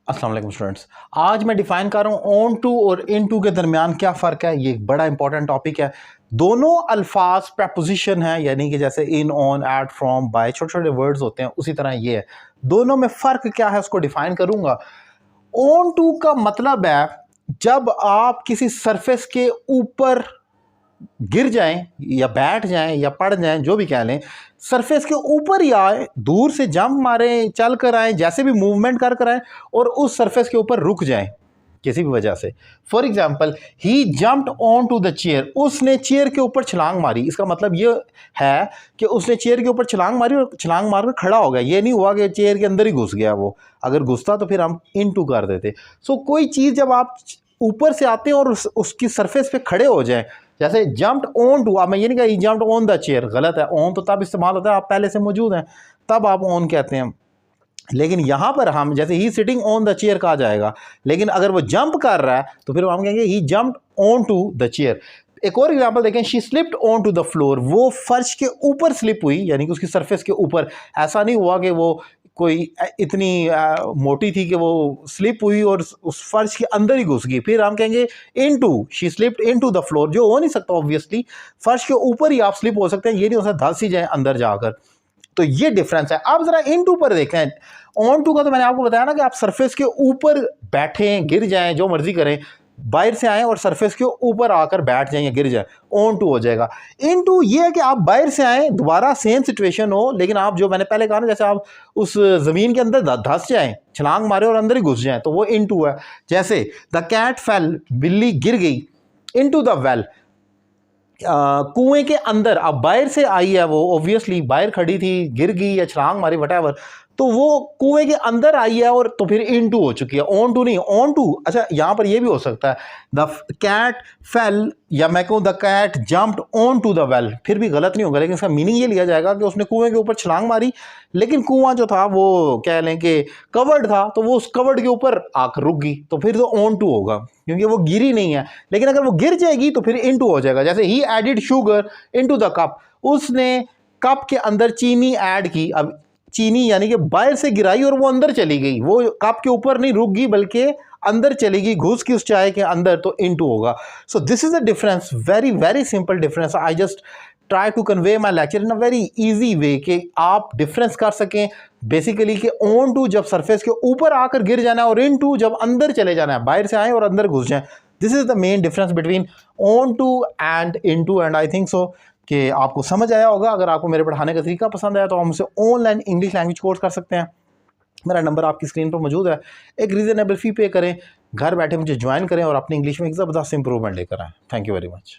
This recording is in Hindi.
अस्सलाम वालेकुम स्टूडेंट्स। आज मैं डिफाइन कर रहा हूँ ऑन टू और इन टू के दरमियान क्या फ़र्क है। ये एक बड़ा इंपॉर्टेंट टॉपिक है। दोनों अल्फाज प्रपोजिशन है, यानी कि जैसे इन, ऑन, एट, फ्रॉम, बाय, छोटे छोटे वर्ड्स होते हैं, उसी तरह ये है। दोनों में फ़र्क क्या है उसको डिफाइन करूंगा। ऑन टू का मतलब है जब आप किसी सरफेस के ऊपर गिर जाएं या बैठ जाएं या पड़ जाएं, जो भी कह लें, सरफेस के ऊपर ही आए, दूर से जंप मारें, चल कर आए, जैसे भी मूवमेंट कर आए और उस सरफेस के ऊपर रुक जाएं किसी भी वजह से। For example, he jumped on to the chair, उसने चेयर के ऊपर छलांग मारी। इसका मतलब ये है कि उसने चेयर के ऊपर छलांग मारी और छलांग मार कर खड़ा हो गया। ये नहीं हुआ कि चेयर के अंदर ही घुस गया। वो अगर घुसता तो फिर हम इन टू कर देते। सो कोई चीज़ जब आप ऊपर से आते हैं और उसकी सरफेस पे खड़े हो जाएं, जैसे जंप्ड ऑन टू, अब मैं ये नहीं कहा ही जंप्ड ऑन द चेयर, गलत है। ऑन तो तब इस्तेमाल होता है आप पहले से मौजूद हैं, तब आप ऑन कहते हैं। लेकिन यहां पर हम जैसे ही सिटिंग ऑन द चेयर कहा जाएगा, लेकिन अगर वो जंप कर रहा है तो फिर हम कहेंगे he jumped on to the chair. एक और एग्जांपल देखें, she slipped on to the floor, वो फर्श के ऊपर स्लिप हुई, यानी कि उसकी सरफेस के ऊपर। ऐसा नहीं हुआ कि वो कोई इतनी मोटी थी कि वो स्लिप हुई और उस फर्श के अंदर ही घुस गई। फिर हम कहेंगे into, she slipped into the floor, जो हो नहीं सकता ऑब्वियसली। फर्श के ऊपर ही आप स्लिप हो सकते हैं, ये नहीं हो सकता धंस ही जाए अंदर जाकर। तो ये डिफरेंस है। आप जरा इन टू पर देखें। ऑन टू का तो मैंने आपको बताया ना कि आप सरफेस के ऊपर बैठें, गिर जाएं, जो मर्जी करें, बाहर से आए और सरफेस के ऊपर आकर बैठ जाएं या गिर जाएं, ऑन टू हो जाएगा। इन टू ये है कि आप बाहर से आए, दोबारा सेम सिचुएशन हो, लेकिन आप जो मैंने पहले कहा ना, जैसे आप उस जमीन के अंदर धंस जाएं, छलांग मारे और अंदर ही घुस जाएं, तो वो इन टू है। जैसे द कैट फेल, बिल्ली गिर गई, इन टू द वेल, कुएं के अंदर। अब बाहर से आई है वो, ऑब्वियसली बाहर खड़ी थी, गिर गई या छलांग मारी, वटएवर, तो वो कुएं के अंदर आई है और तो फिर इन टू हो चुकी है, ऑन टू नहीं, ऑन टू। अच्छा, यहां पर ये भी हो सकता है द कैट फेल, या मैं कहूं the cat jumped on to the well, फिर भी गलत नहीं होगा, लेकिन इसका मीनिंग ये लिया जाएगा कि उसने कुएं के ऊपर छलांग मारी, लेकिन कुआं जो था वो कह लें कि कवर्ड था, तो वो उस कवर्ड के ऊपर आकर रुक गई, तो फिर तो ऑन टू होगा क्योंकि वो गिरी नहीं है। लेकिन अगर वो गिर जाएगी तो फिर इन टू हो जाएगा। जैसे ही added sugar in to the cup, उसने कप के अंदर चीनी ऐड की। अब चीनी यानी कि बाहर से गिराई और वो अंदर चली गई, वो कप के ऊपर नहीं रुक गई बल्कि अंदर चली गई, घुस की उस चाय के अंदर, तो इनटू होगा। So this is a difference, very very simple difference. I just try to convey my lecture in a very easy way कि आप डिफरेंस कर सकें बेसिकली कि ऑन टू जब सरफेस के ऊपर आकर गिर जाना है और इन टू जब अंदर चले जाना है, बाहर से आए और अंदर घुस जाए। This is the main difference between on to and in to. And I think so कि आपको समझ आया होगा। अगर आपको मेरे पढ़ाने का तरीका पसंद आया तो आप मुझसे ऑनलाइन इंग्लिश लैंग्वेज कोर्स कर सकते हैं। मेरा नंबर आपकी स्क्रीन पर मौजूद है। एक रीजनेबल फी पे करें, घर बैठे मुझे ज्वाइन करें और अपनी इंग्लिश में एक ज़बरदस्त इंप्रूवमेंट लेकर आएँ। Thank you very much.